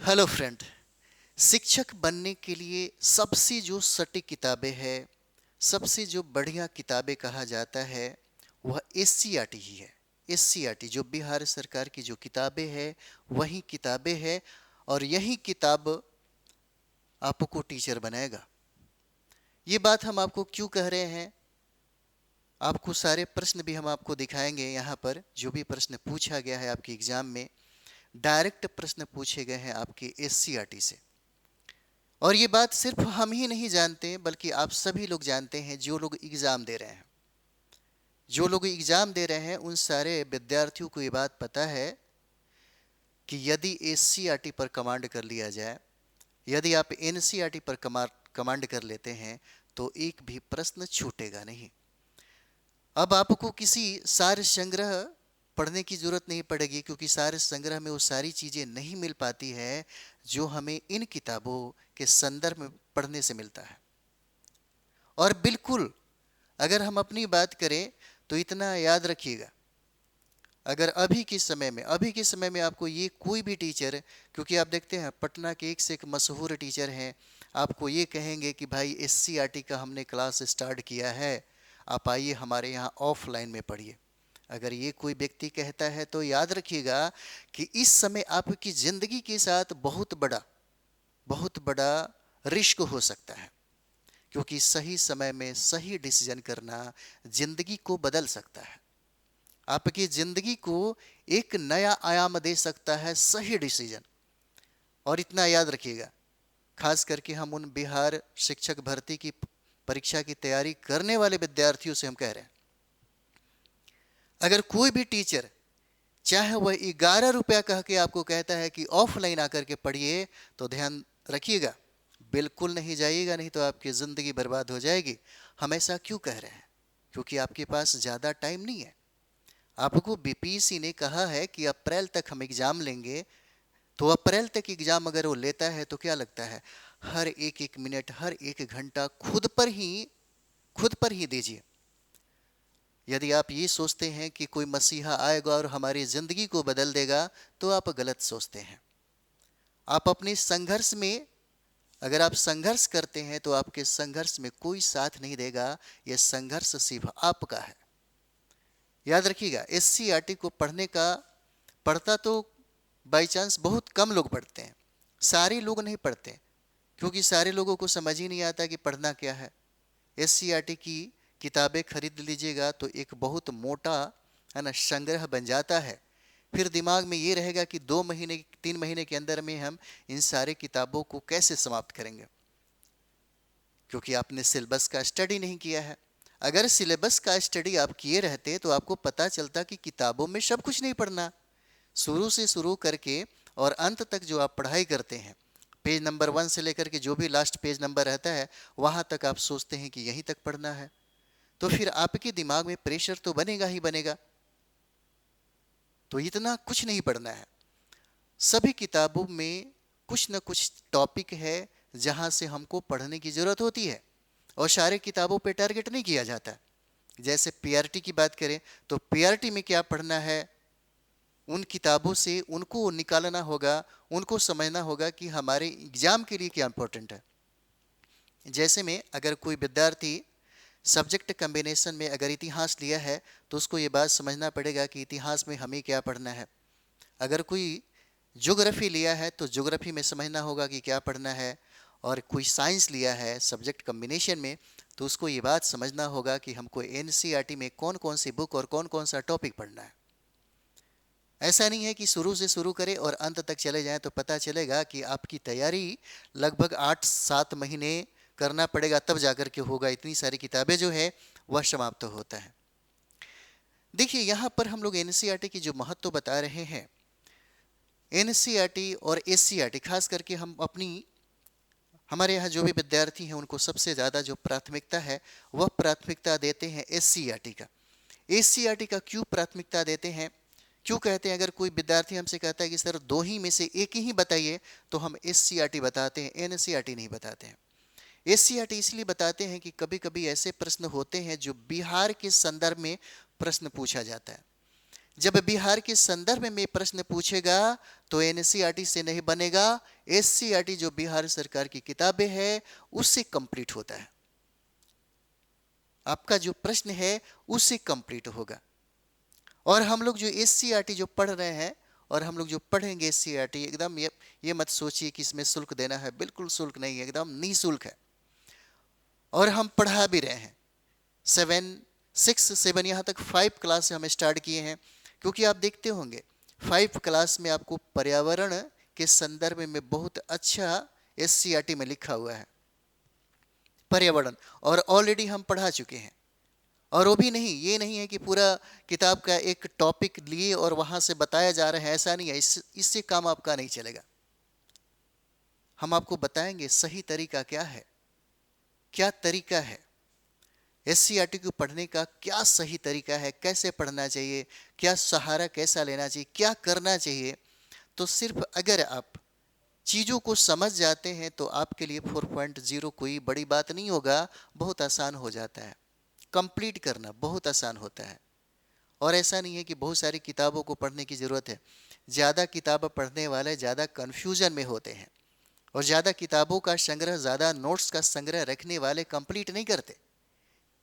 Hello friend. शिक्षक बनने के लिए सबसे जो सटीक किताबें हैं, सबसे जो बढ़िया किताबें कहा जाता है, वह एससीईआरटी ही है। एससीईआरटी जो बिहार सरकार की जो किताबें हैं, वही किताबें हैं। और यही किताब आपको टीचर बनाएगा। ये बात हम आपको क्यों कह रहे हैं? आपको सारे प्रश्न भी हम आपको दिखाएंगे। यहाँ पर जो भी प्रश्न पूछा गया है आपके एग्जाम में, डायरेक्ट प्रश्न पूछे गए हैं आपके एससीईआरटी से। और ये बात सिर्फ हम ही नहीं जानते, बल्कि आप सभी लोग जानते हैं। जो लोग एग्ज़ाम दे रहे हैं, उन सारे विद्यार्थियों को ये बात पता है कि यदि एससीईआरटी पर कमांड कर लिया जाए, यदि आप एनसीईआरटी पर कमांड कर लेते हैं, तो एक भी प्रश्न छूटेगा नहीं। अब आपको किसी सार संग्रह पढ़ने की जरूरत नहीं पड़ेगी, क्योंकि सार संग्रह में वो सारी चीज़ें नहीं मिल पाती है जो हमें इन किताबों के संदर्भ में पढ़ने से मिलता है। और बिल्कुल, अगर हम अपनी बात करें तो इतना याद रखिएगा, अगर अभी के समय में आपको ये कोई भी टीचर, क्योंकि आप देखते हैं पटना के एक से एक मशहूर टीचर हैं, आपको ये कहेंगे कि भाई एससीईआरटी का हमने क्लास स्टार्ट किया है, आप आइए हमारे यहाँ ऑफलाइन में पढ़िए। अगर ये कोई व्यक्ति कहता है तो याद रखिएगा कि इस समय आपकी ज़िंदगी के साथ बहुत बड़ा रिस्क हो सकता है, क्योंकि सही समय में सही डिसीजन करना जिंदगी को बदल सकता है। आपकी जिंदगी को एक नया आयाम दे सकता है सही डिसीजन। और इतना याद रखिएगा, खास करके हम उन बिहार शिक्षक भर्ती की परीक्षा की तैयारी करने वाले विद्यार्थियों से हम कह रहे हैं, अगर कोई भी टीचर, चाहे वह 11 रुपया कह के आपको कहता है कि ऑफलाइन आकर के पढ़िए, तो ध्यान रखिएगा, बिल्कुल नहीं जाइएगा, नहीं तो आपकी ज़िंदगी बर्बाद हो जाएगी। हम ऐसा क्यों कह रहे हैं? क्योंकि आपके पास ज़्यादा टाइम नहीं है। आपको बीपीएससी ने कहा है कि अप्रैल तक हम एग्ज़ाम लेंगे, तो अप्रैल तक एग्ज़ाम अगर वो लेता है तो क्या लगता है, हर एक एक मिनट, हर एक घंटा खुद पर ही दीजिए। यदि आप ये सोचते हैं कि कोई मसीहा आएगा और हमारी ज़िंदगी को बदल देगा, तो आप गलत सोचते हैं। आप अपने संघर्ष में, अगर आप संघर्ष करते हैं तो आपके संघर्ष में कोई साथ नहीं देगा। यह संघर्ष सिर्फ आपका है। याद रखिएगा, एससीईआरटी को पढ़ता तो बाई चांस बहुत कम लोग पढ़ते हैं, सारे लोग नहीं पढ़ते, क्योंकि सारे लोगों को समझ ही नहीं आता कि पढ़ना क्या है। एससीईआरटी की किताबें खरीद लीजिएगा तो एक बहुत मोटा, है ना, संग्रह बन जाता है। फिर दिमाग में ये रहेगा कि 2 महीने 3 महीने के अंदर में हम इन सारे किताबों को कैसे समाप्त करेंगे, क्योंकि आपने सिलेबस का स्टडी नहीं किया है। अगर सिलेबस का स्टडी आप किए रहते तो आपको पता चलता कि किताबों में सब कुछ नहीं पढ़ना, शुरू से शुरू करके और अंत तक जो आप पढ़ाई करते हैं, पेज नंबर 1 से लेकर के जो भी लास्ट पेज नंबर रहता है, वहाँ तक आप सोचते हैं कि यहीं तक पढ़ना है। तो फिर आपके दिमाग में प्रेशर तो बनेगा ही बनेगा। तो इतना कुछ नहीं पढ़ना है। सभी किताबों में कुछ न कुछ टॉपिक है जहाँ से हमको पढ़ने की ज़रूरत होती है, और सारे किताबों पे टारगेट नहीं किया जाता। जैसे पीआरटी की बात करें तो पीआरटी में क्या पढ़ना है, उन किताबों से उनको निकालना होगा, उनको समझना होगा कि हमारे एग्ज़ाम के लिए क्या इंपॉर्टेंट है। जैसे में अगर कोई विद्यार्थी सब्जेक्ट कम्बिनेशन में अगर इतिहास लिया है, तो उसको ये बात समझना पड़ेगा कि इतिहास में हमें क्या पढ़ना है। अगर कोई ज्योग्राफी लिया है तो ज्योग्राफी में समझना होगा कि क्या पढ़ना है। और कोई साइंस लिया है सब्जेक्ट कम्बिनेशन में, तो उसको ये बात समझना होगा कि हमको एनसीईआरटी में कौन कौन सी बुक और कौन कौन सा टॉपिक पढ़ना है। ऐसा नहीं है कि शुरू से शुरू करें और अंत तक चले जाएं, तो पता चलेगा कि आपकी तैयारी लगभग 8-7 महीने करना पड़ेगा, तब जाकर के होगा। इतनी सारी किताबें जो है वह समाप्त होता है। देखिए, यहाँ पर हम लोग एनसीईआरटी की जो महत्व बता रहे हैं, एनसीईआरटी और एससीईआरटी, खास करके हमारे यहाँ जो भी विद्यार्थी हैं उनको सबसे ज़्यादा जो प्राथमिकता है, वह प्राथमिकता देते हैं एससीईआरटी का। एससीईआरटी का क्यों प्राथमिकता देते हैं, क्यों कहते हैं? अगर कोई विद्यार्थी हमसे कहता है कि सर 2 ही में से एक ही बताइए, तो हम एससीईआरटी बताते हैं, एनसीईआरटी नहीं बताते हैं। एससीईआरटी इसलिए बताते हैं कि कभी कभी ऐसे प्रश्न होते हैं जो बिहार के संदर्भ में प्रश्न पूछा जाता है। जब बिहार के संदर्भ में प्रश्न पूछेगा तो एनसीईआरटी से नहीं बनेगा, एससीईआरटी जो बिहार सरकार की किताबें है उससे कंप्लीट होता है। आपका जो प्रश्न है उससे कंप्लीट होगा। और हम लोग जो एससीईआरटी जो पढ़ रहे हैं और हम लोग जो पढ़ेंगे एससीईआरटी, एकदम ये मत सोचिए कि इसमें शुल्क देना है, बिल्कुल शुल्क नहीं है, एकदम निःशुल्क है। और हम पढ़ा भी रहे हैं 6, 7 यहाँ तक 5 क्लास से हम स्टार्ट किए हैं। क्योंकि आप देखते होंगे 5 क्लास में आपको पर्यावरण के संदर्भ में बहुत अच्छा एससीईआरटी में लिखा हुआ है पर्यावरण, और ऑलरेडी हम पढ़ा चुके हैं। और वो भी नहीं, ये नहीं है कि पूरा किताब का एक टॉपिक लिए और वहां से बताया जा रहा है, ऐसा नहीं है। इससे काम आपका नहीं चलेगा। हम आपको बताएंगे सही तरीका क्या है, क्या तरीका है एससीईआरटी को पढ़ने का, क्या सही तरीका है, कैसे पढ़ना चाहिए, क्या सहारा कैसा लेना चाहिए, क्या करना चाहिए। तो सिर्फ अगर आप चीज़ों को समझ जाते हैं तो आपके लिए 4.0 कोई बड़ी बात नहीं होगा, बहुत आसान हो जाता है। कंप्लीट करना बहुत आसान होता है। और ऐसा नहीं है कि बहुत सारी किताबों को पढ़ने की ज़रूरत है। ज़्यादा किताब पढ़ने वाले ज़्यादा कन्फ्यूजन में होते हैं, और ज़्यादा किताबों का संग्रह, ज़्यादा नोट्स का संग्रह रखने वाले कंप्लीट नहीं करते।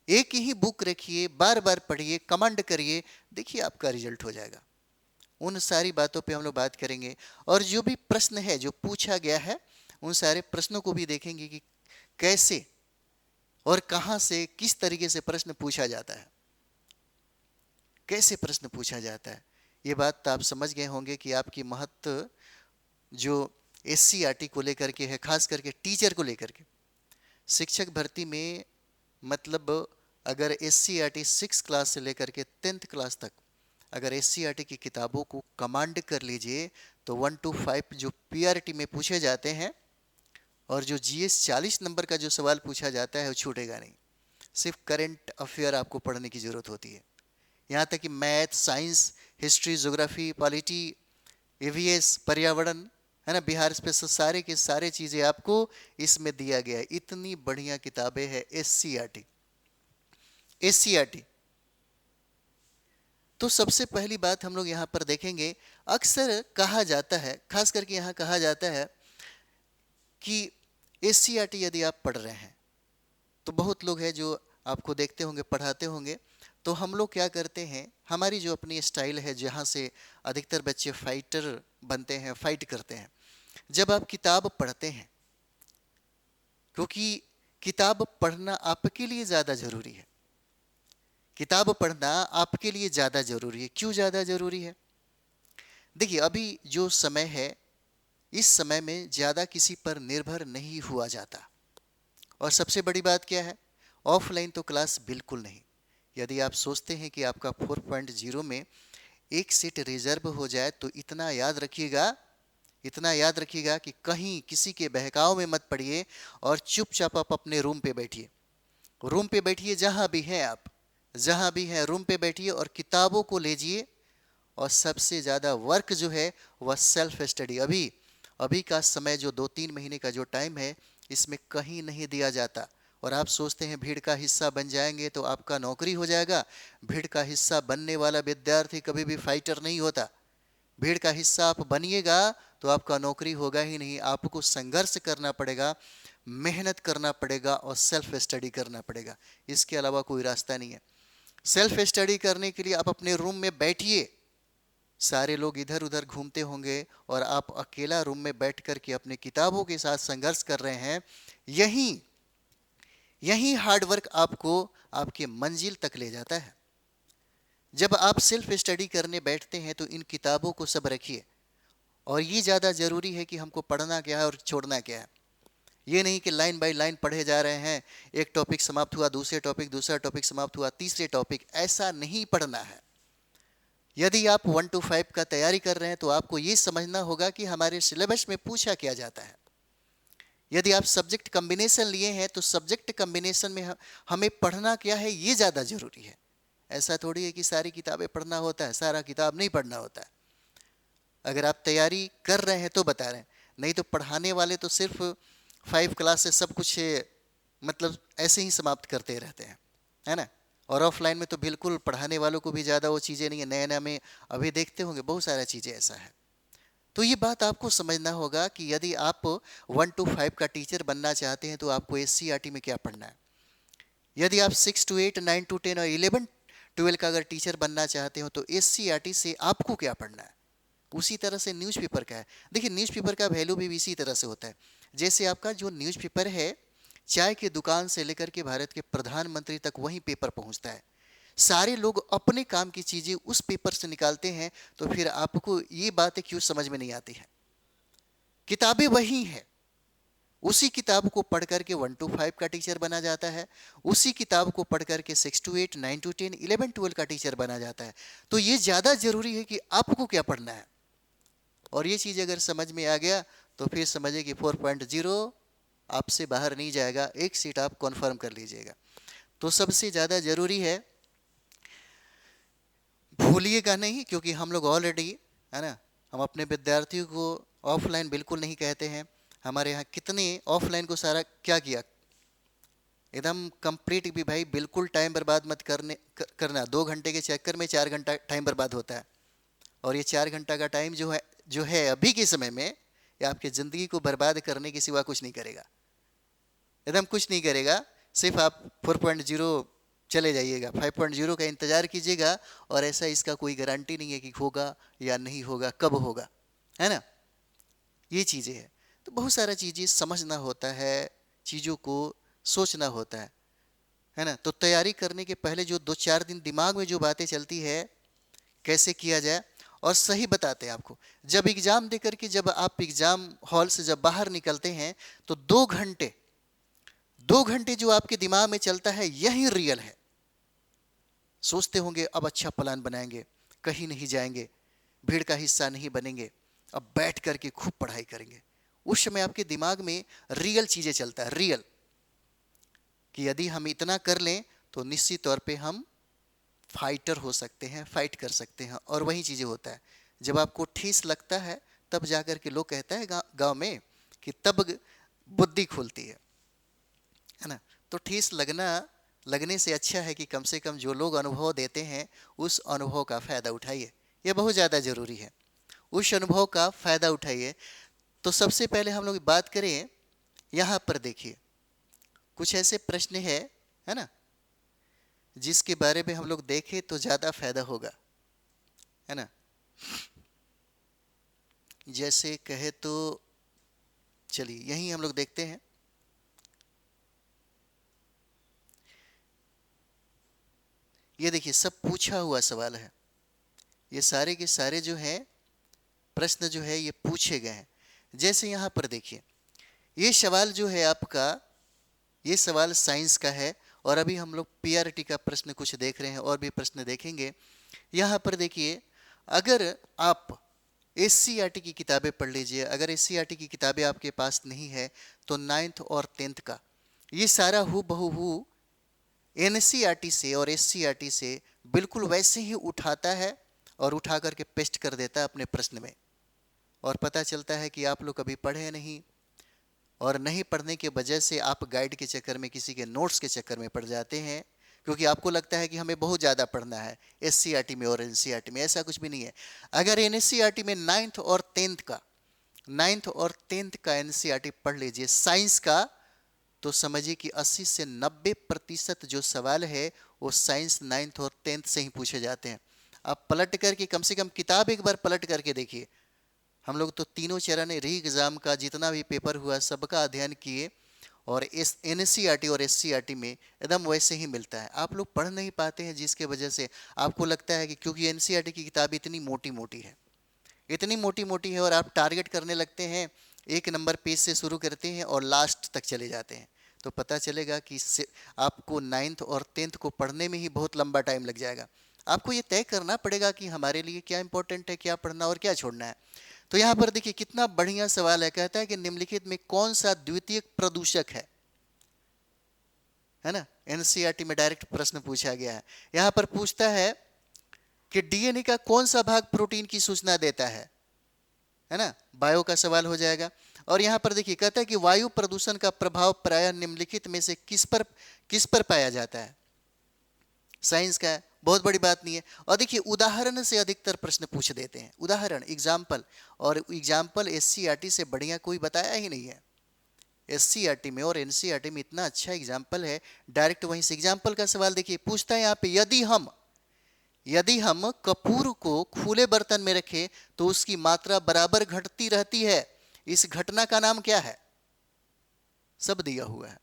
एक ही बुक रखिए, बार बार पढ़िए, कमांड करिए, देखिए आपका रिजल्ट हो जाएगा। उन सारी बातों पे हम लोग बात करेंगे। और जो भी प्रश्न है जो पूछा गया है उन सारे प्रश्नों को भी देखेंगे कि कैसे और कहाँ से, किस तरीके से प्रश्न पूछा जाता है, कैसे प्रश्न पूछा जाता है। ये बात तो आप समझ गए होंगे कि आपकी महत्व जो एससीईआरटी को लेकर के है, खास करके टीचर को लेकर के। शिक्षक भर्ती में मतलब अगर एससीईआरटी 6 क्लास से लेकर के 10th क्लास तक अगर एससीईआरटी की किताबों को कमांड कर लीजिए तो 1 to 5 जो पीआरटी में पूछे जाते हैं और जो जीएस 40 नंबर का जो सवाल पूछा जाता है वो छूटेगा नहीं। सिर्फ करंट अफेयर आपको पढ़ने की ज़रूरत होती है। यहाँ तक कि math, science, history, geography, polity, EVS, पर्यावरण, है ना, बिहार स्पेशल, सारे के सारे चीज़ें आपको इसमें दिया गया है। इतनी बढ़िया किताबें हैं एससीईआरटी। तो सबसे पहली बात हम लोग यहाँ पर देखेंगे, अक्सर कहा जाता है, खास करके यहाँ कहा जाता है कि एससीईआरटी यदि आप पढ़ रहे हैं तो बहुत लोग हैं जो आपको देखते होंगे, पढ़ाते होंगे, तो हम लोग क्या करते हैं, हमारी जो अपनी स्टाइल है जहाँ से अधिकतर बच्चे फाइटर बनते हैं, फाइट करते हैं, जब आप किताब पढ़ते हैं, क्योंकि किताब पढ़ना आपके लिए ज़्यादा ज़रूरी है। किताब पढ़ना आपके लिए ज़्यादा ज़रूरी है। क्यों ज़्यादा ज़रूरी है? देखिए, अभी जो समय है, इस समय में ज़्यादा किसी पर निर्भर नहीं हुआ जाता। और सबसे बड़ी बात क्या है, ऑफलाइन तो क्लास बिल्कुल नहीं। यदि आप सोचते हैं कि आपका 4.0 में एक सीट रिजर्व हो जाए तो इतना याद रखिएगा, इतना याद रखिएगा कि कहीं किसी के बहकाव में मत पड़िए और चुपचाप आप अपने रूम पे बैठिए। रूम पे बैठिए, जहाँ भी हैं आप, जहाँ भी हैं रूम पे बैठिए और किताबों को लीजिए। और सबसे ज़्यादा वर्क जो है वह सेल्फ स्टडी। अभी का समय जो 2-3 महीने का जो टाइम है, इसमें कहीं नहीं दिया जाता। और आप सोचते हैं भीड़ का हिस्सा बन जाएंगे तो आपका नौकरी हो जाएगा। भीड़ का हिस्सा बनने वाला विद्यार्थी कभी भी फाइटर नहीं होता। भीड़ का हिस्सा आप बनिएगा तो आपका नौकरी होगा ही नहीं। आपको संघर्ष करना पड़ेगा, मेहनत करना पड़ेगा और सेल्फ स्टडी करना पड़ेगा। इसके अलावा कोई रास्ता नहीं है। सेल्फ स्टडी करने के लिए आप अपने रूम में बैठिए, सारे लोग इधर उधर घूमते होंगे और आप अकेला रूम में बैठ कर के अपने किताबों के साथ संघर्ष कर रहे हैं। यही हार्डवर्क आपको आपके मंजिल तक ले जाता है। जब आप सेल्फ स्टडी करने बैठते हैं तो इन किताबों को सब रखिए। और ये ज़्यादा ज़रूरी है कि हमको पढ़ना क्या है और छोड़ना क्या है। ये नहीं कि लाइन बाय लाइन पढ़े जा रहे हैं, एक टॉपिक समाप्त हुआ, दूसरा टॉपिक समाप्त हुआ, तीसरे टॉपिक, ऐसा नहीं पढ़ना है। यदि आप 1 to 5 का तैयारी कर रहे हैं तो आपको ये समझना होगा कि हमारे सिलेबस में पूछा क्या जाता है। यदि आप सब्जेक्ट कम्बिनेशन लिए हैं तो सब्जेक्ट कम्बिनेशन में हमें पढ़ना क्या है ये ज़्यादा ज़रूरी है। ऐसा थोड़ी है कि सारी किताबें पढ़ना होता है, सारा किताब नहीं पढ़ना होता है। अगर आप तैयारी कर रहे हैं तो बता रहे हैं, नहीं तो पढ़ाने वाले तो सिर्फ 5 क्लास से सब कुछ मतलब ऐसे ही समाप्त करते रहते हैं, है ना। और ऑफलाइन में तो बिल्कुल पढ़ाने वालों को भी ज़्यादा वो चीज़ें नहीं है, नया नया में अभी देखते होंगे बहुत सारा चीज़ें ऐसा है। तो ये बात आपको समझना होगा कि यदि आप 1 to 5 का टीचर बनना चाहते हैं तो आपको SCERT में क्या पढ़ना है। यदि आप 6 to 8, 9 to 10 और 11 12 का अगर टीचर बनना चाहते हो तो SCERT से आपको क्या पढ़ना है। उसी तरह से न्यूज़पेपर का है। देखिए न्यूज़पेपर का वैल्यू भी इसी तरह से होता है। जैसे आपका जो न्यूज़पेपर है, चाय की दुकान से लेकर के भारत के प्रधानमंत्री तक वही पेपर पहुंचता है। सारे लोग अपने काम की चीज़ें उस पेपर से निकालते हैं, तो फिर आपको ये बातें क्यों समझ में नहीं आती है। किताबें वही हैं, उसी किताब को पढ़ करके 1 to 5 का टीचर बना जाता है, उसी किताब को पढ़ करके 6 to 8, 9 to 10, 11 12 का टीचर बना जाता है। तो ये ज़्यादा जरूरी है कि आपको क्या पढ़ना है। और ये चीज़ अगर समझ में आ गया तो फिर समझिए कि 4.0 आपसे बाहर नहीं जाएगा, एक सीट आप कॉन्फर्म कर लीजिएगा। तो सबसे ज़्यादा ज़रूरी है, भूलिएगा नहीं, क्योंकि हम लोग ऑलरेडी, है ना, हम अपने विद्यार्थियों को ऑफलाइन बिल्कुल नहीं कहते हैं। हमारे यहाँ कितने ऑफलाइन को सारा क्या किया, एकदम कंप्लीट भी भाई, बिल्कुल टाइम बर्बाद मत करना। 2 घंटे के चक्कर में 4 घंटा टाइम बर्बाद होता है। और ये 4 घंटा का टाइम जो है अभी के समय में, ये आपकी ज़िंदगी को बर्बाद करने के सिवा कुछ नहीं करेगा, एकदम कुछ नहीं करेगा। सिर्फ आप 4.0 चले जाइएगा, 5.0 का इंतज़ार कीजिएगा। और ऐसा इसका कोई गारंटी नहीं है कि होगा या नहीं होगा, कब होगा, है ना। ये चीज़ें हैं। तो बहुत सारा चीज़ें समझना होता है, चीज़ों को सोचना होता है ना। तो तैयारी करने के पहले जो 2 4 दिन दिमाग में जो बातें चलती है, कैसे किया जाए, और सही बताते हैं आपको। जब एग्ज़ाम दे करके जब आप एग्ज़ाम हॉल से जब बाहर निकलते हैं तो 2 घंटे जो आपके दिमाग में चलता है यही रियल है। सोचते होंगे अब अच्छा प्लान बनाएंगे, कहीं नहीं जाएंगे, भीड़ का हिस्सा नहीं बनेंगे, अब बैठ करके खूब पढ़ाई करेंगे। उस समय आपके दिमाग में रियल चीज़ें चलता है, रियल, कि यदि हम इतना कर लें तो निश्चित तौर पे हम फाइटर हो सकते हैं, फाइट कर सकते हैं। और वही चीज़ें होता है, जब आपको ठेस लगता है तब जाकर के लोग कहता है गांव में कि तब बुद्धि खुलती है ना। तो ठेस लगने से अच्छा है कि कम से कम जो लोग अनुभव देते हैं उस अनुभव का फ़ायदा उठाइए। यह बहुत ज़्यादा ज़रूरी है, उस अनुभव का फ़ायदा उठाइए। तो सबसे पहले हम लोग बात करें, यहाँ पर देखिए कुछ ऐसे प्रश्न है ना, जिसके बारे में हम लोग देखें तो ज़्यादा फायदा होगा, है ना। जैसे कहे तो चलिए यहीं हम लोग देखते हैं। ये देखिए सब पूछा हुआ सवाल है, ये सारे के सारे जो है प्रश्न जो है ये पूछे गए हैं। जैसे यहाँ पर देखिए, ये सवाल जो है आपका, ये सवाल साइंस का है। और अभी हम लोग पीआरटी का प्रश्न कुछ देख रहे हैं, और भी प्रश्न देखेंगे। यहाँ पर देखिए, अगर आप SCERT की किताबें पढ़ लीजिए। अगर SCERT की किताबें आपके पास नहीं है तो 9th और 10th का ये सारा हु बहु NCERT से और SCERT से बिल्कुल वैसे ही उठाता है और उठा करके पेस्ट कर देता है अपने प्रश्न में। और पता चलता है कि आप लोग कभी पढ़े नहीं, और नहीं पढ़ने की वजह से आप गाइड के चक्कर में, किसी के नोट्स के चक्कर में पड़ जाते हैं, क्योंकि आपको लगता है कि हमें बहुत ज़्यादा पढ़ना है SCERT में और NCERT में। ऐसा कुछ भी नहीं है। अगर NCERT में 9th और 10th का NCERT पढ़ लीजिए साइंस का, तो समझिए कि 80 से 90% जो सवाल है वो साइंस 9th और 10th से ही पूछे जाते हैं। आप पलट करके कम से कम किताब एक बार पलट करके देखिए। हम लोग तो तीनों चरण री एग्ज़ाम का जितना भी पेपर हुआ सबका अध्ययन किए, और इस NCERT और SCERT में एकदम वैसे ही मिलता है। आप लोग पढ़ नहीं पाते हैं, जिसके वजह से आपको लगता है कि क्योंकि NCERT की किताब इतनी मोटी मोटी है, इतनी मोटी मोटी है, और आप टारगेट करने लगते हैं, 1 नंबर पेज से शुरू करते हैं और लास्ट तक चले जाते हैं। तो पता चलेगा कि आपको 9th और 10th को पढ़ने में ही बहुत लंबा टाइम लग जाएगा। आपको ये तय करना पड़ेगा कि हमारे लिए क्या इंपॉर्टेंट है, क्या पढ़ना और क्या छोड़ना है। तो यहाँ पर देखिए कितना बढ़िया सवाल है। कहता है कि निम्नलिखित में कौन सा द्वितीयक प्रदूषक है ना। NCERT में डायरेक्ट प्रश्न पूछा गया है। यहाँ पर पूछता है कि DNA का कौन सा भाग प्रोटीन की सूचना देता है ना। बायो का सवाल हो जाएगा। और यहाँ पर देखिए कहता है कि वायु प्रदूषण का प्रभाव प्रायः निम्नलिखित में से किस पर पाया जाता है। साइंस का है, बहुत बड़ी बात नहीं है। और देखिए उदाहरण से अधिकतर प्रश्न पूछ देते हैं, उदाहरण एग्जाम्पल, और एग्जाम्पल एससीईआरटी से बढ़िया कोई बताया ही नहीं है। एससीईआरटी में और एनसीईआरटी में इतना अच्छा एग्जाम्पल है, डायरेक्ट वहीं से एग्जाम्पल का सवाल देखिए पूछता है यहाँ पे, यदि हम कपूर को खुले बर्तन में रखें तो उसकी मात्रा बराबर घटती रहती है, इस घटना का नाम क्या है? सब दिया हुआ है,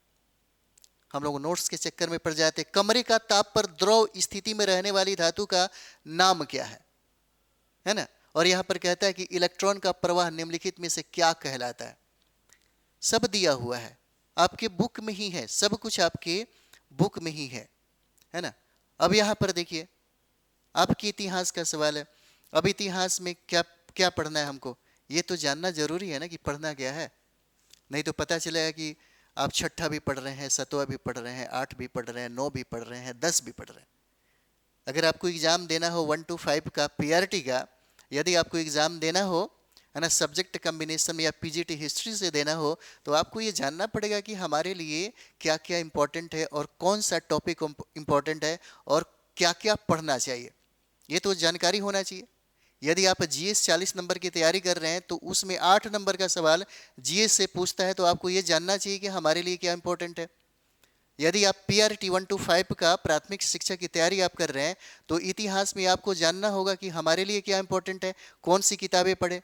हम लोग नोट्स के चक्कर में पड़ जाते। कमरे का ताप पर द्रव स्थिति में रहने वाली धातु का नाम क्या है ना? और यहां पर कहता है कि इलेक्ट्रॉन का प्रवाह निम्नलिखित में से क्या कहलाता है? सब दिया हुआ है, आपके बुक में ही है, सब कुछ आपके बुक में ही है ना? अब यहां पर देखिए आपके इतिहास का सवाल है। अब इतिहास में क्या क्या पढ़ना है हमको? ये तो जानना जरूरी है ना कि पढ़ना क्या है, नहीं तो पता चलेगा कि आप छठा भी पढ़ रहे हैं, सतवा भी पढ़ रहे हैं, 8 भी पढ़ रहे हैं, 9 भी पढ़ रहे हैं, 10 भी पढ़ रहे हैं। अगर आपको एग्जाम देना हो 1 to 5 का पीआरटी का, यदि आपको एग्जाम देना हो है ना सब्जेक्ट कम्बिनेशन या पीजीटी हिस्ट्री से देना हो, तो आपको ये जानना पड़ेगा कि हमारे लिए क्या क्या इंपॉर्टेंट है और कौन सा टॉपिक इंपॉर्टेंट है और क्या क्या पढ़ना चाहिए, ये तो जानकारी होना चाहिए। यदि आप जीएस 40 नंबर की तैयारी कर रहे हैं तो उसमें 8 नंबर का सवाल जीएस से पूछता है, तो आपको ये जानना चाहिए कि हमारे लिए क्या इंपॉर्टेंट है। यदि आप पीआरटी 1 to 5 का प्राथमिक शिक्षा की तैयारी आप कर रहे हैं, तो इतिहास में आपको जानना होगा कि हमारे लिए क्या इंपॉर्टेंट है, कौन सी किताबें पढ़े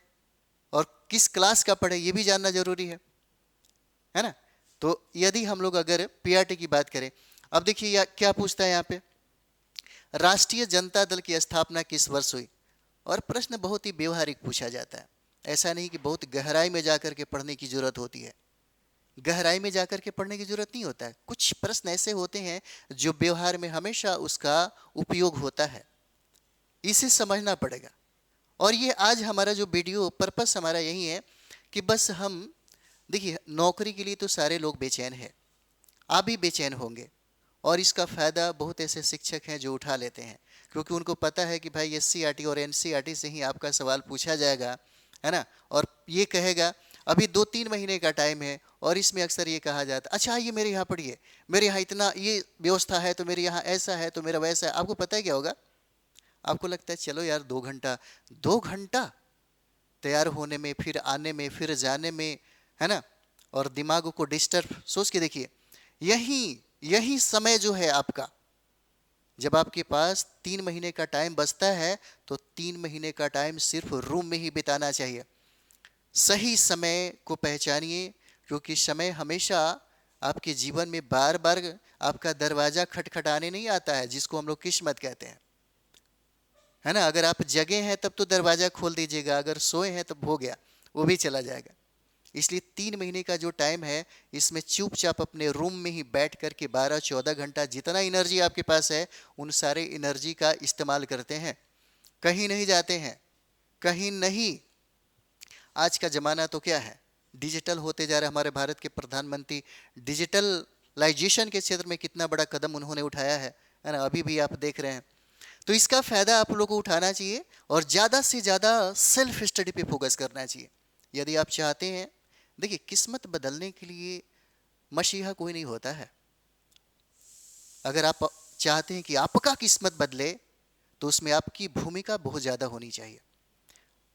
और किस क्लास का पढ़े, ये भी जानना जरूरी है ना? तो यदि हम लोग अगर पीआरटी की बात करें, अब देखिए क्या पूछता है यहाँ पे, राष्ट्रीय जनता दल की स्थापना किस वर्ष हुई? और प्रश्न बहुत ही व्यवहारिक पूछा जाता है, ऐसा नहीं कि बहुत गहराई में जाकर के पढ़ने की जरूरत होती है, गहराई में जाकर के पढ़ने की जरूरत नहीं होता है। कुछ प्रश्न ऐसे होते हैं जो व्यवहार में हमेशा उसका उपयोग होता है, इसे समझना पड़ेगा। और ये आज हमारा जो वीडियो पर्पस हमारा यही है कि बस हम देखिए, नौकरी के लिए तो सारे लोग बेचैन हैं, आप भी बेचैन होंगे, और इसका फ़ायदा बहुत ऐसे शिक्षक हैं जो उठा लेते हैं, क्योंकि उनको पता है कि भाई एससीईआरटी और एनसीईआरटी से ही आपका सवाल पूछा जाएगा, है ना? और ये कहेगा अभी 2-3 महीने का टाइम है, और इसमें अक्सर ये कहा जाता है, अच्छा ये मेरे यहाँ पढ़िए, मेरे यहाँ इतना ये व्यवस्था है, तो मेरे यहाँ ऐसा है, तो मेरा वैसा है। आपको पता है क्या होगा? आपको लगता है चलो यार 2 घंटा, 2 घंटा तैयार होने में, फिर आने में, फिर जाने में, है ना? और दिमाग को डिस्टर्ब, सोच के देखिए, यही समय जो है आपका, जब आपके पास 3 महीने का टाइम बचता है, तो 3 महीने का टाइम सिर्फ रूम में ही बिताना चाहिए। सही समय को पहचानिए, क्योंकि समय हमेशा आपके जीवन में बार बार आपका दरवाजा खटखटाने नहीं आता है, जिसको हम लोग किस्मत कहते हैं, है ना? अगर आप जगे हैं तब तो दरवाजा खोल दीजिएगा, अगर सोए हैं तब हो गया, वो भी चला जाएगा। इसलिए 3 महीने का जो टाइम है, इसमें चुपचाप अपने रूम में ही बैठ करके 12-14 घंटा जितना एनर्जी आपके पास है, उन सारे एनर्जी का इस्तेमाल करते हैं, कहीं नहीं जाते हैं, कहीं नहीं। आज का ज़माना तो क्या है, डिजिटल होते जा रहा है। हमारे भारत के प्रधानमंत्री डिजिटलाइजेशन के क्षेत्र में कितना बड़ा कदम उन्होंने उठाया है ना? अभी भी आप देख रहे हैं। तो इसका फ़ायदा आप लोगों को उठाना चाहिए और ज़्यादा से ज़्यादा सेल्फ स्टडी पे फोकस करना चाहिए। यदि आप चाहते हैं, देखिए किस्मत बदलने के लिए मसीहा कोई नहीं होता है। अगर आप चाहते हैं कि आपका किस्मत बदले, तो उसमें आपकी भूमिका बहुत ज़्यादा होनी चाहिए,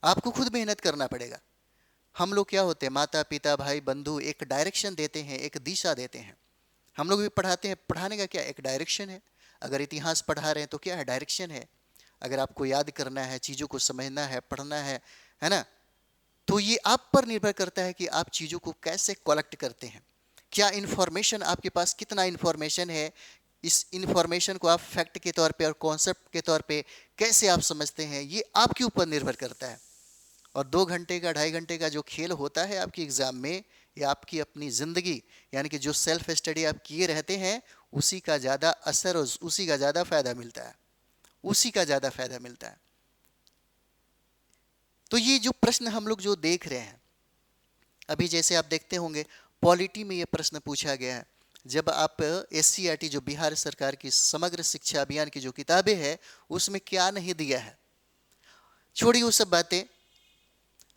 आपको खुद मेहनत करना पड़ेगा। हम लोग क्या होते हैं, माता पिता भाई बंधु एक डायरेक्शन देते हैं, एक दिशा देते हैं। हम लोग भी पढ़ाते हैं, पढ़ाने का क्या एक डायरेक्शन है। अगर इतिहास पढ़ा रहे हैं तो क्या है, डायरेक्शन है। अगर आपको याद करना है, चीज़ों को समझना है, पढ़ना है ना? तो ये आप पर निर्भर करता है कि आप चीज़ों को कैसे कलेक्ट करते हैं, क्या इन्फॉर्मेशन आपके पास, कितना इन्फॉर्मेशन है, इस इन्फॉर्मेशन को आप फैक्ट के तौर पे और कॉन्सेप्ट के तौर पे कैसे आप समझते हैं, ये आपके ऊपर निर्भर करता है। और 2 घंटे का 2.5 घंटे का जो खेल होता है आपकी एग्ज़ाम में, या आपकी अपनी ज़िंदगी, यानी कि जो सेल्फ स्टडी आप किए रहते हैं, उसी का ज़्यादा असर और उसी का ज़्यादा फ़ायदा मिलता है, उसी का ज़्यादा फ़ायदा मिलता है। तो ये जो प्रश्न हम लोग जो देख रहे हैं अभी, जैसे आप देखते होंगे पॉलिटी में ये प्रश्न पूछा गया है। जब आप एससीईआरटी जो बिहार सरकार की समग्र शिक्षा अभियान की जो किताबें हैं, उसमें क्या नहीं दिया है, छोड़िए वो सब बातें।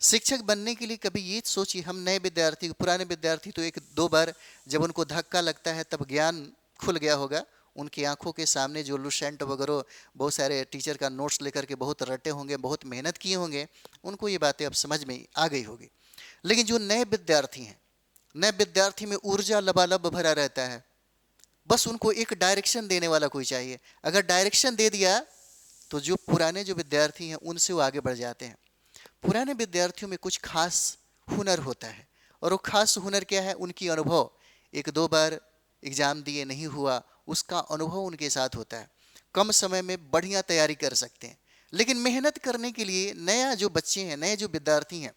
शिक्षक बनने के लिए कभी ये सोचिए, हम नए विद्यार्थी, पुराने विद्यार्थी तो 1-2 बार जब उनको धक्का लगता है तब ज्ञान खुल गया होगा, उनकी आंखों के सामने जो लुसेंट वगैरह बहुत सारे टीचर का नोट्स लेकर के बहुत रटे होंगे, बहुत मेहनत किए होंगे, उनको ये बातें अब समझ में आ गई होगी। लेकिन जो नए विद्यार्थी हैं, नए विद्यार्थी में ऊर्जा लबालब भरा रहता है, बस उनको एक डायरेक्शन देने वाला कोई चाहिए। अगर डायरेक्शन दे दिया तो जो पुराने जो विद्यार्थी हैं उनसे वो आगे बढ़ जाते हैं। पुराने विद्यार्थियों में कुछ खास हुनर होता है, और वो खास हुनर क्या है? उनकी अनुभव। एक दो बार एग्जाम दिए नहीं हुआ, उसका अनुभव उनके साथ होता है, कम समय में बढ़िया तैयारी कर सकते हैं। लेकिन मेहनत करने के लिए नया जो बच्चे हैं, नए जो विद्यार्थी हैं,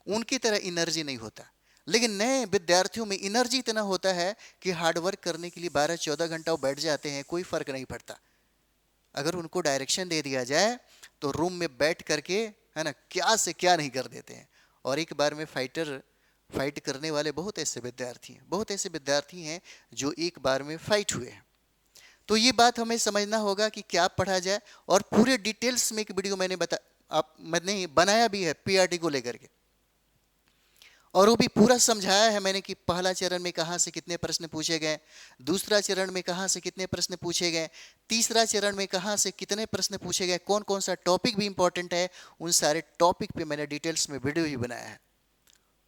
उनकी तरह एनर्जी नहीं होता। लेकिन नए विद्यार्थियों में एनर्जी इतना होता है कि हार्डवर्क करने के लिए 12-14 घंटा वो बैठ जाते हैं, कोई फर्क नहीं पड़ता। अगर उनको डायरेक्शन दे दिया जाए तो रूम में बैठ करके, है ना, क्या से क्या नहीं कर देते हैं। और एक बार में फाइट करने वाले बहुत ऐसे विद्यार्थी हैं, बहुत ऐसे विद्यार्थी हैं जो एक बार में फाइट हुए हैं। तो ये बात हमें समझना होगा कि क्या पढ़ा जाए, और पूरे डिटेल्स में एक वीडियो मैंने बनाया भी है पीआरटी को लेकर के, और वो भी पूरा समझाया है मैंने कि पहला चरण में कहाँ से कितने प्रश्न पूछे गए, दूसरा चरण में कहाँ से कितने प्रश्न पूछे गए, तीसरा चरण में कहाँ से कितने प्रश्न पूछे गए, कौन कौन सा टॉपिक भी इंपॉर्टेंट है, उन सारे टॉपिक पे मैंने डिटेल्स में वीडियो ही बनाया है।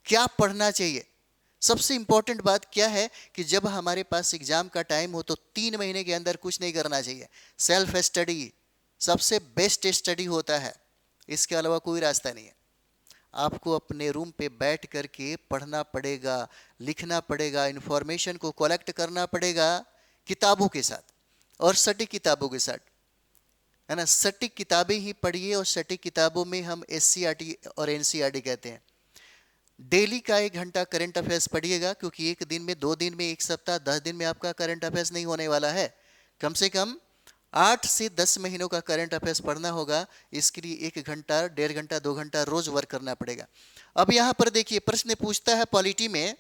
क्या पढ़ना चाहिए? सबसे इंपॉर्टेंट बात क्या है कि जब हमारे पास एग्जाम का टाइम हो तो 3 महीने के अंदर कुछ नहीं करना चाहिए। सेल्फ स्टडी सबसे बेस्ट स्टडी होता है, इसके अलावा कोई रास्ता नहीं है। आपको अपने रूम पे बैठ करके पढ़ना पड़ेगा, लिखना पड़ेगा, इंफॉर्मेशन को कलेक्ट करना पड़ेगा किताबों के साथ, और सटीक किताबों के साथ, है ना। सटीक किताबें ही पढ़िए, और सटीक किताबों में हम एससीईआरटी और एनसीईआरटी कहते हैं। डेली का 1 घंटा करंट अफेयर्स पढ़िएगा, क्योंकि 1 दिन में, 2 दिन में, 1 सप्ताह, 10 दिन में आपका करंट अफेयर्स नहीं होने वाला है। कम से कम 8 से 10 महीनों का करंट अफेयर्स पढ़ना होगा। इसके लिए 1 घंटा, 1.5 घंटा, 2 घंटा रोज वर्क करना पड़ेगा। अब यहां पर देखिए, प्रश्न पूछता है पॉलिटी में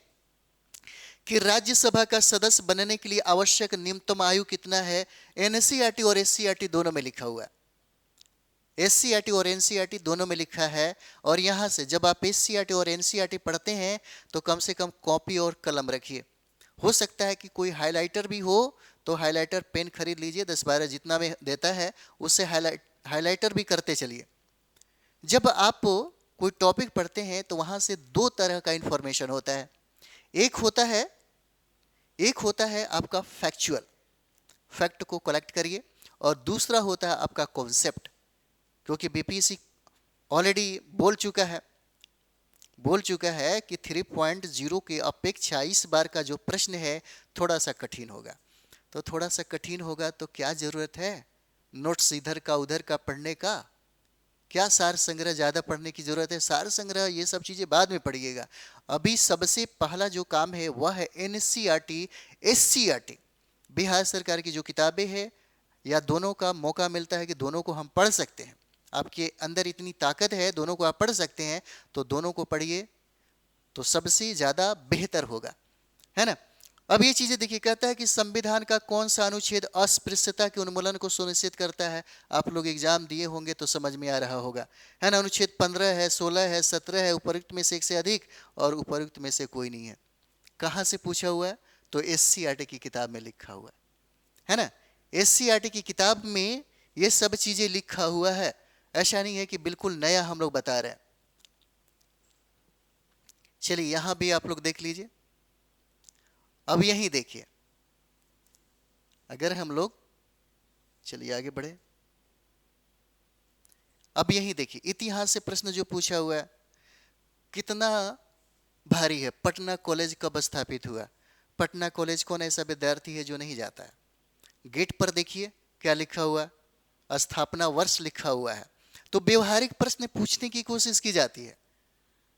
कि राज्यसभा का सदस्य बनने के लिए आवश्यक न्यूनतम आयु कितना है। एनसीईआरटी और एससीईआरटी दोनों में लिखा हुआ है, एससीईआरटी और एनसीईआरटी दोनों में लिखा है। और यहां से जब आप एससीईआरटी और एनसीईआरटी पढ़ते हैं तो कम से कम कॉपी और कलम रखिए। हो सकता है कि कोई हाइलाइटर भी हो, तो हाइलाइटर पेन खरीद लीजिए, 10-12 जितना में देता है, उससे हाइलाइटर भी करते चलिए। जब आप कोई टॉपिक पढ़ते हैं तो वहां से 2 तरह का इंफॉर्मेशन होता है। एक होता है आपका फैक्चुअल, फैक्ट को कलेक्ट करिए, और दूसरा होता है आपका कॉन्सेप्ट। क्योंकि बीपीएससी ऑलरेडी बोल चुका है कि 3.0 के अपेक्षा इस बार का जो प्रश्न है थोड़ा सा कठिन होगा। तो थोड़ा सा कठिन होगा तो क्या जरूरत है नोट्स इधर का उधर का पढ़ने का? क्या सार संग्रह ज़्यादा पढ़ने की ज़रूरत है? सार संग्रह ये सब चीज़ें बाद में पढ़िएगा। अभी सबसे पहला जो काम है वह है एनसीईआरटी, एससीईआरटी, बिहार सरकार की जो किताबें हैं, या दोनों का मौका मिलता है कि दोनों को हम पढ़ सकते हैं, आपके अंदर इतनी ताकत है, दोनों को आप पढ़ सकते हैं, तो दोनों को पढ़िए तो सबसे ज़्यादा बेहतर होगा, है ना। अब ये चीज़ें देखिए, कहता है कि संविधान का कौन सा अनुच्छेद अस्पृश्यता के उन्मूलन को सुनिश्चित करता है। आप लोग एग्जाम दिए होंगे तो समझ में आ रहा होगा, है ना। अनुच्छेद 15 है, 16 है, 17 है, उपयुक्त में से 1 से अधिक, और उपयुक्त में से कोई नहीं है। कहाँ से पूछा हुआ है? तो एससीईआरटी की किताब में लिखा हुआ है ना। एससीईआरटी की किताब में ये सब चीज़ें लिखा हुआ है, ऐसा नहीं है कि बिल्कुल नया हम लोग बता रहे हैं। चलिए यहां भी आप लोग देख लीजिए। अब यहीं देखिए, अगर हम लोग, चलिए आगे बढ़े, अब यहीं देखिए, इतिहास से प्रश्न जो पूछा हुआ है कितना भारी है। पटना कॉलेज कब स्थापित हुआ? पटना कॉलेज कौन ऐसा विद्यार्थी है जो नहीं जाता है? गेट पर देखिए क्या लिखा हुआ, स्थापना वर्ष लिखा हुआ है। तो व्यवहारिक प्रश्न पूछने की कोशिश की जाती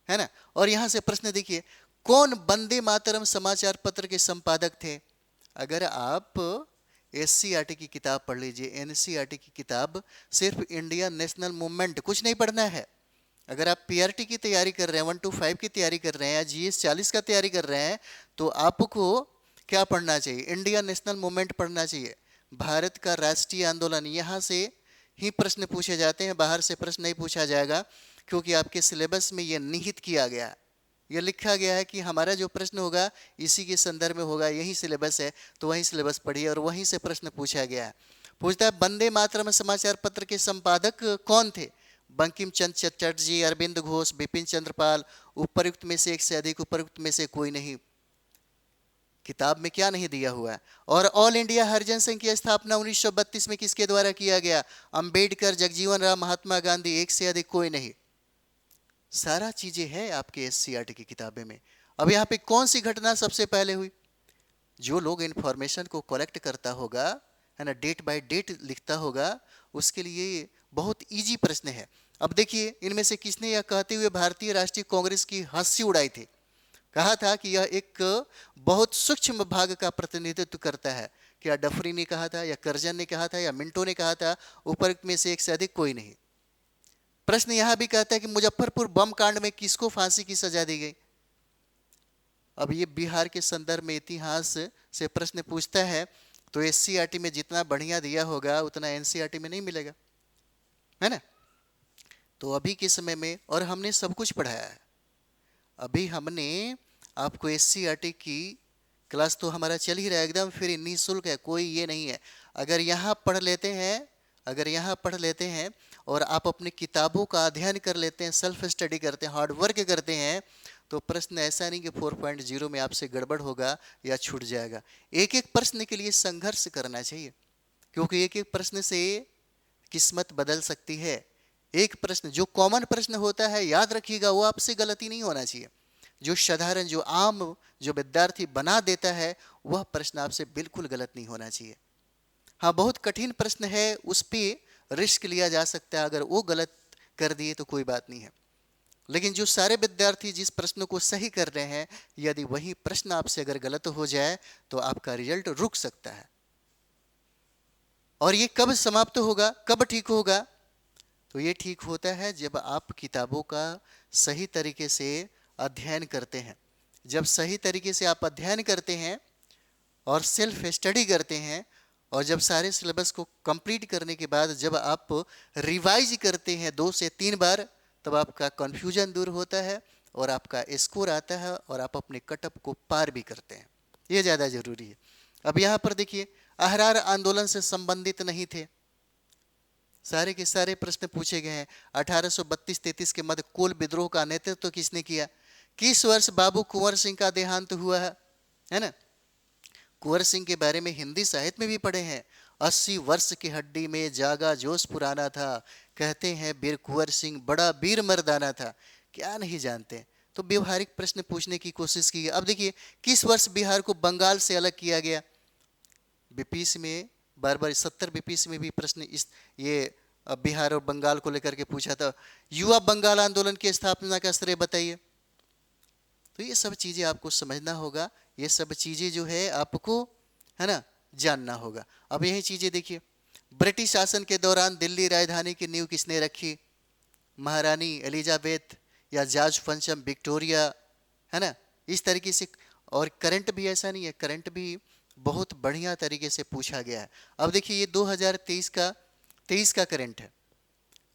है ना। और यहां से प्रश्न देखिए, कौन वंदे मातरम समाचार पत्र के संपादक थे? अगर आप एससीईआरटी की किताब पढ़ लीजिए, एनसीईआरटी की किताब, सिर्फ इंडियन नेशनल मूवमेंट, कुछ नहीं पढ़ना है। अगर आप पीआरटी की तैयारी कर रहे हैं, 1 to 5 की तैयारी कर रहे हैं, या जीएस 40 का तैयारी कर रहे हैं, तो आपको क्या पढ़ना चाहिए? इंडियन नेशनल मूवमेंट पढ़ना चाहिए, भारत का राष्ट्रीय आंदोलन। यहाँ से ही प्रश्न पूछे जाते हैं, बाहर से प्रश्न नहीं पूछा जाएगा, क्योंकि आपके सिलेबस में यह निहित किया गया है। यह लिखा गया है कि हमारा जो प्रश्न होगा इसी के संदर्भ में होगा, यही सिलेबस है, तो वही सिलेबस पढ़िए और वहीं से प्रश्न पूछा गया है। पूछता है वंदे मातरम समाचार पत्र के संपादक कौन थे? बंकिम चंद्र चटर्जी, अरविंद घोष, बिपिन चंद्र पाल। उपयुक्त में से एक से अधिक, उपयुक्त में से कोई नहीं। किताब में क्या नहीं दिया हुआ है। और ऑल इंडिया हरिजन संघ की स्थापना 1932 में किसके द्वारा किया गया? अंबेडकर, जगजीवन राम, महात्मा गांधी। एक से अधिक कोई नहीं। सारा चीजें है आपके एससीईआरटी की किताबें में। अब यहाँ पे कौन सी घटना सबसे पहले हुई? जो लोग इंफॉर्मेशन को कलेक्ट करता होगा, है ना, डेट बाय डेट लिखता होगा, उसके लिए बहुत इजी प्रश्न है। अब देखिए इनमें से किसने यह कहते हुए भारतीय राष्ट्रीय कांग्रेस की हंसी उड़ाई थी? कहा था कि यह एक बहुत सूक्ष्म भाग का प्रतिनिधित्व करता है। क्या डफरी ने कहा था, या करजन ने कहा था, या मिंटो ने कहा था? उपयुक्त में से एक से अधिक कोई नहीं। प्रश्न यहां भी कहता है कि मुजफ्फरपुर बम कांड में किसको फांसी की सजा दी गई? अब ये बिहार के संदर्भ में इतिहास से प्रश्न पूछता है, तो एससीईआरटी में जितना बढ़िया दिया होगा उतना एनसीईआरटी में नहीं मिलेगा, है ना। तो अभी के समय में, और हमने सब कुछ पढ़ाया है, अभी हमने आपको एससीईआरटी की क्लास तो हमारा चल ही रहा है, एकदम फ्री निःशुल्क है, कोई ये नहीं है। अगर यहाँ पढ़ लेते हैं, अगर यहाँ पढ़ लेते हैं और आप अपनी किताबों का अध्ययन कर लेते हैं, सेल्फ स्टडी करते हैं, हार्ड वर्क करते हैं, तो प्रश्न ऐसा नहीं कि 4.0 में आपसे गड़बड़ होगा या छूट जाएगा। एक एक प्रश्न के लिए संघर्ष करना चाहिए, क्योंकि एक एक प्रश्न से किस्मत बदल सकती है। एक प्रश्न जो कॉमन प्रश्न होता है, याद रखिएगा, वो आपसे गलती नहीं होना चाहिए। जो साधारण, जो आम, जो विद्यार्थी बना देता है, वह प्रश्न आपसे बिल्कुल गलत नहीं होना चाहिए। हाँ, बहुत कठिन प्रश्न है, उस पर रिस्क लिया जा सकता है, अगर वो गलत कर दिए तो कोई बात नहीं है। लेकिन जो सारे विद्यार्थी जिस प्रश्न को सही कर रहे हैं, यदि वही प्रश्न आपसे अगर गलत हो जाए तो आपका रिजल्ट रुक सकता है। और ये कब समाप्त होगा, कब ठीक होगा? तो ये ठीक होता है जब आप किताबों का सही तरीके से अध्ययन करते हैं। जब सही तरीके से आप अध्ययन करते हैं और सेल्फ स्टडी करते हैं, और जब सारे सिलेबस को कंप्लीट करने के बाद जब आप रिवाइज करते हैं 2 से 3 बार, तब आपका कन्फ्यूजन दूर होता है और आपका स्कोर आता है और आप अपने कटअप को पार भी करते हैं। ये ज़्यादा जरूरी है। अब यहाँ पर देखिए, अहरार आंदोलन से संबंधित नहीं थे, सारे के सारे प्रश्न पूछे गए हैं। 1832-33 के मध्य कोल विद्रोह का नेतृत्व तो किसने किया? किस वर्ष बाबू कुंवर सिंह का देहांत हुआ है ना। कुंवर सिंह के बारे में हिंदी साहित्य में भी पढ़े हैं। 80 वर्ष की हड्डी में जागा जोश पुराना था, कहते हैं वीर कुंवर सिंह बड़ा वीर मर्दाना था। क्या नहीं जानते? तो व्यवहारिक प्रश्न पूछने की कोशिश की। अब देखिए, किस वर्ष बिहार को बंगाल से अलग किया गया? बीपीएससी में बार बार 70 बीपीएससी में भी प्रश्न इस ये बिहार और बंगाल को लेकर के पूछा था। युवा बंगाल आंदोलन की स्थापना का श्रेय बताइए। तो ये सब चीजें आपको समझना होगा, ये सब चीजें जो है आपको, है ना, जानना होगा। अब यही चीजें देखिए, ब्रिटिश शासन के दौरान दिल्ली राजधानी की नींव किसने रखी? महारानी एलिजाबेथ या जॉर्ज पंचम विक्टोरिया, है ना, इस तरीके से। और करंट भी ऐसा नहीं है, करंट भी बहुत बढ़िया तरीके से पूछा गया है। अब देखिए, ये 2023 का करंट है,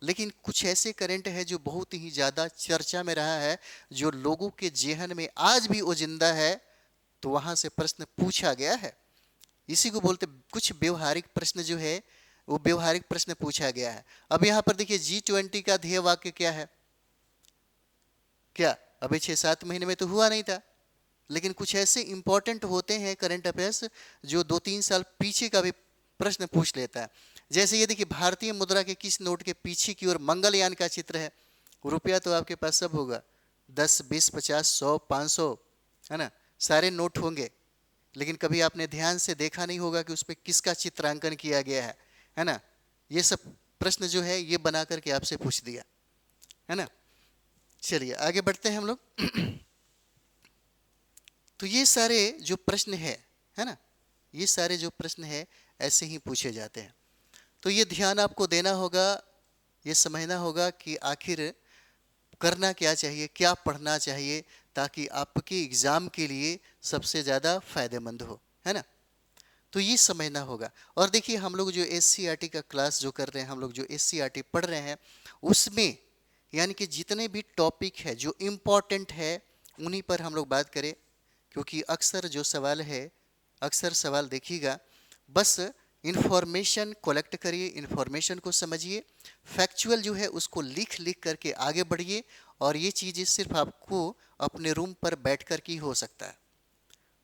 लेकिन कुछ ऐसे करंट है जो बहुत ही ज़्यादा चर्चा में रहा है, जो लोगों के जेहन में आज भी वो जिंदा है, तो वहाँ से प्रश्न पूछा गया है। इसी को बोलते कुछ व्यवहारिक प्रश्न जो है, वो व्यवहारिक प्रश्न पूछा गया है। अब यहाँ पर देखिए, G20 का ध्येय वाक्य क्या है? क्या अभी 6-7 महीने में तो हुआ नहीं था, लेकिन कुछ ऐसे इंपॉर्टेंट होते हैं करंट अफेयर्स जो 2-3 साल पीछे का भी प्रश्न पूछ लेता है। जैसे ये देखिए, भारतीय मुद्रा के किस नोट के पीछे की ओर मंगलयान का चित्र है? रुपया तो आपके पास सब होगा, 10, 20, 50, 100, 500, है ना, सारे नोट होंगे, लेकिन कभी आपने ध्यान से देखा नहीं होगा कि उस पर किसका चित्रांकन किया गया है ना। ये सब प्रश्न जो है ये बना करके आपसे पूछ दिया, है ना। चलिए आगे बढ़ते हैं हम लोग। तो ये सारे जो प्रश्न है ना, ये सारे जो प्रश्न है ऐसे ही पूछे जाते हैं। तो ये ध्यान आपको देना होगा, ये समझना होगा कि आखिर करना क्या चाहिए, क्या पढ़ना चाहिए, ताकि आपके एग्ज़ाम के लिए सबसे ज़्यादा फायदेमंद हो, है ना। तो ये समझना होगा। और देखिए, हम लोग जो एससीईआरटी का क्लास जो कर रहे हैं, हम लोग जो एससीईआरटी पढ़ रहे हैं, उसमें यानी कि जितने भी टॉपिक है जो इम्पॉर्टेंट है उन्हीं पर हम लोग बात करें, क्योंकि अक्सर जो सवाल है, अक्सर सवाल देखिएगा, बस इंफॉर्मेशन कलेक्ट करिए, इंफॉर्मेशन को समझिए, फैक्चुअल जो है उसको लिख लिख करके आगे बढ़िए। और ये चीज़ें सिर्फ आपको अपने रूम पर बैठ कर के ही हो सकता है।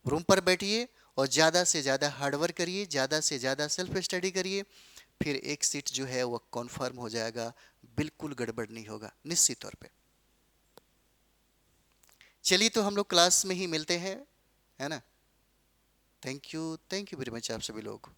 रूम पर बैठिए और ज़्यादा से ज़्यादा हार्डवर्क करिए, ज़्यादा से ज़्यादा सेल्फ स्टडी करिए, फिर एक सीट जो है वो कन्फर्म हो जाएगा, बिल्कुल गड़बड़ नहीं होगा निश्चित तौर पे। चलिए तो हम लोग क्लास में ही मिलते हैं, है ना। थैंक यू वेरी मच आप सभी लोगों को।